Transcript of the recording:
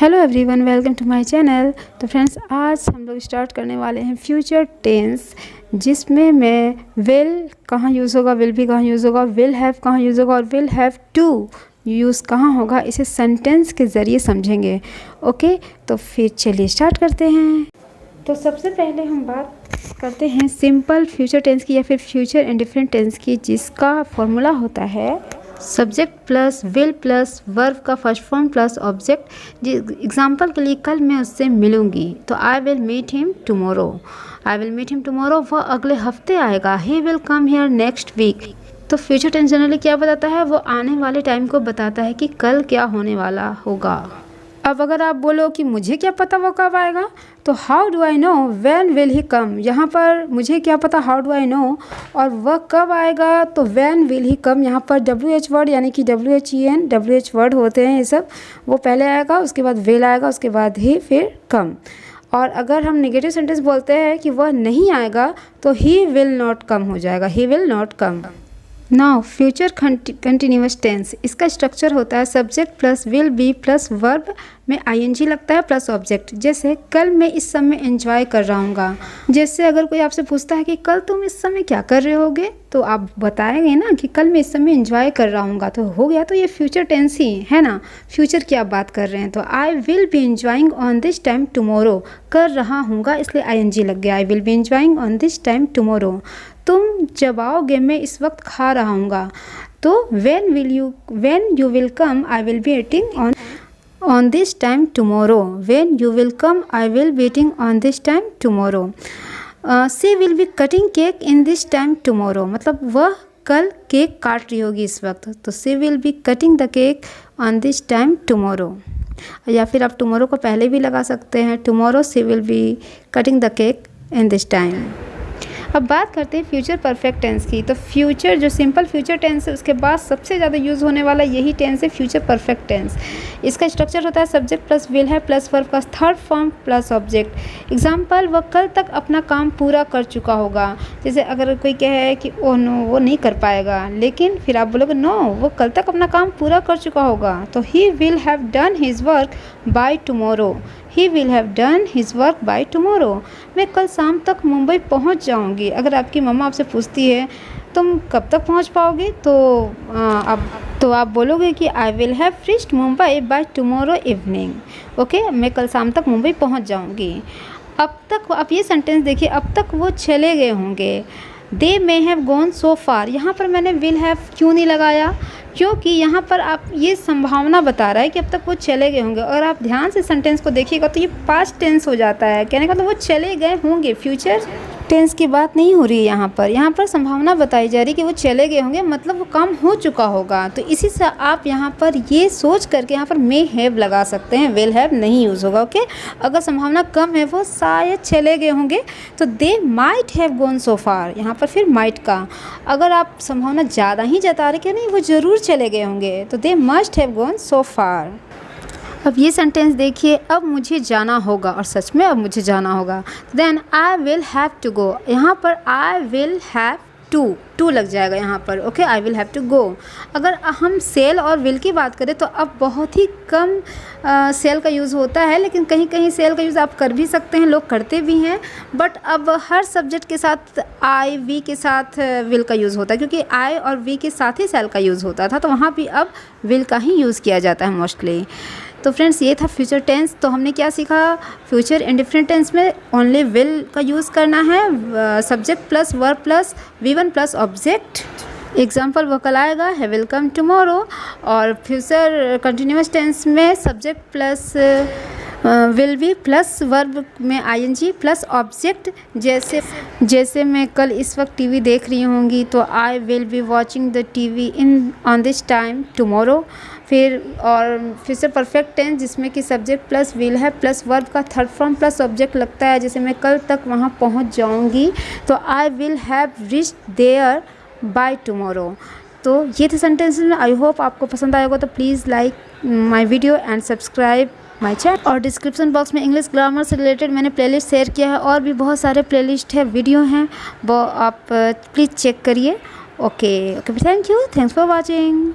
Hello everyone, welcome to my channel. तो friends, आज हम लोग स्टार्ट करने वाले हैं फ्यूचर टेंस, जिसमें मैं विल कहाँ यूज़ होगा, विल भी कहाँ यूज़ होगा, विल हैव कहाँ यूज़ होगा और विल हैव टू यूज़ कहाँ होगा, इसे सेंटेंस के ज़रिए समझेंगे। ओके, तो फिर चलिए स्टार्ट करते हैं। तो सबसे पहले हम बात करते हैं सिंपल फ्यूचर टेंस की या फिर फ्यूचर इंडिफरेंट टेंस की, जिसका फॉर्मूला होता है subject plus will plus verb का first form plus object. Example के लिए, कल मैं उससे मिलूंगी तो I will meet him tomorrow. I will meet him tomorrow, वह अगले हफ्ते आएगा। He will come here next week. तो फ्यूचर टेंस जनरली क्या बताता है, वो आने वाले टाइम को बताता है कि कल क्या होने वाला होगा। अब अगर आप बोलो कि मुझे क्या पता वो कब आएगा, तो how do I know when will he come. यहाँ पर मुझे क्या पता, हाउ डू आई नो, और वह कब आएगा तो व्हेन विल ही कम। यहाँ पर WH वर्ड यानी कि WHEN, WH वर्ड होते हैं ये सब। वो पहले आएगा, उसके बाद विल आएगा, उसके बाद ही फिर कम। और अगर हम नेगेटिव सेंटेंस बोलते हैं कि वह नहीं आएगा तो ही विल नॉट कम हो जाएगा, he will not come. Now future continuous tense, इसका स्ट्रक्चर होता है subject plus will be plus verb में ING लगता है प्लस ऑब्जेक्ट। जैसे कल मैं इस समय एंजॉय कर रहा हूँगा। जैसे अगर कोई आपसे पूछता है कि कल तुम इस समय क्या कर रहे होगे, तो आप बताएंगे ना कि कल मैं इस समय एंजॉय कर रहा हूँगा, तो हो गया। तो ये फ्यूचर टेंस ही है ना, फ्यूचर की आप बात कर रहे हैं। तो I will be enjoying on this time tomorrow, कर रहा हूँगा इसलिए ING लग गया। I will be enjoying on this time tomorrow. तुम जब आओगे मैं इस वक्त खा रहा हूँगा। तो when you will come I will be eating on this time tomorrow. When you will come I will be eating on this time tomorrow. She will be cutting cake in this time tomorrow. मतलब वह कल cake काट रही होगी इस वक्त। तो she will be cutting the cake on this time tomorrow. या फिर आप tomorrow को पहले भी लगा सकते हैं, tomorrow she will be cutting the cake in this time. अब बात करते हैं फ्यूचर परफेक्ट टेंस की। तो फ्यूचर जो सिंपल फ्यूचर टेंस है, उसके बाद सबसे ज़्यादा यूज़ होने वाला यही टेंस है फ्यूचर परफेक्ट टेंस। इसका स्ट्रक्चर होता है सब्जेक्ट प्लस विल है प्लस वर्ब का third form plus object. Example, वह कल तक अपना काम पूरा कर चुका होगा। जैसे अगर कोई कहे कि ओह नो वो नहीं कर पाएगा, लेकिन फिर आप बोलोगे नो वो कल तक अपना काम पूरा कर चुका होगा, तो he will have done his work by tomorrow. He will have done his work by tomorrow. मैं कल शाम तक मुंबई पहुंच जाऊंगी। अगर आपकी मम्मा आपसे पूछती है तुम कब तक पहुंच पाओगे, तो आप बोलोगे कि आई will have reached Mumbai by tomorrow evening. Okay, मैं कल शाम तक मुंबई पहुंच जाऊंगी। अब तक आप ये सेंटेंस देखिए, अब तक वो चले गए होंगे। दे may have gone so far. यहाँ पर मैंने विल हैव क्यों नहीं लगाया, क्योंकि यहाँ पर आप ये संभावना बता रहा है कि अब तक वो चले गए होंगे। और आप ध्यान से सेंटेंस को देखिएगा तो ये पास्ट टेंस हो जाता है, कहने का मतलब वो चले गए होंगे। फ्यूचर टेंस की बात नहीं हो रही है यहाँ पर संभावना बताई जा रही है कि वो चले गए होंगे, मतलब वो काम हो चुका होगा। तो इसी से आप यहाँ पर ये सोच करके यहाँ पर मे हैव लगा सकते हैं, विल हैव नहीं यूज़ होगा। ओके, अगर संभावना कम है वो शायद चले गए होंगे तो they might have gone so far, यहाँ पर फिर माइट का। अगर आप संभावना ज़्यादा ही जता रहे कि नहीं वो ज़रूर चले गए होंगे, तो they must have gone so far. अब ये सेंटेंस देखिए, अब मुझे जाना होगा, और सच में अब मुझे जाना होगा। Then I will have to go. यहाँ पर आई विल हैव टू लग जाएगा यहाँ पर। Okay, I will have to go. अगर हम सेल और विल की बात करें तो अब बहुत ही कम सेल का यूज़ होता है, लेकिन कहीं कहीं सेल का यूज़ आप कर भी सकते हैं, लोग करते भी हैं। बट अब हर सब्जेक्ट के साथ आई वी के साथ विल का यूज़ होता है, क्योंकि आई और वी के साथ ही सेल का यूज़ होता था, तो वहाँ भी अब विल का ही यूज़ किया जाता है मोस्टली। तो फ्रेंड्स, ये था फ्यूचर टेंस। तो हमने क्या सीखा, फ्यूचर इंडिफरेंट टेंस में ओनली विल का यूज़ करना है, subject plus verb plus V1 plus object. Example, वो कल आएगा, है विल कम टुमारो। और फ्यूचर कंटिन्यूअस टेंस में subject plus will be plus verb में ING प्लस ऑब्जेक्ट। जैसे मैं कल इस वक्त TV देख रही होंगी, तो I will be watching the TV in on this time tomorrow. और फ्यूचर परफेक्ट टेंस जिसमें कि सब्जेक्ट प्लस विल है प्लस वर्ब का थर्ड फॉर्म प्लस ऑब्जेक्ट लगता है। जैसे मैं कल तक वहाँ पहुँच जाऊँगी, तो I will have reached there by tomorrow. तो ये थे सेंटेंसेस में। आई होप आपको पसंद आएगा, तो please like my video and subscribe my channel. और डिस्क्रिप्शन बॉक्स में इंग्लिश ग्रामर से रिलेटेड मैंने प्लेलिस्ट शेयर किया है, और भी बहुत सारे प्लेलिस्ट है, वीडियो हैं, वो आप प्लीज़ चेक करिए। Okay, thank you, thanks for watching.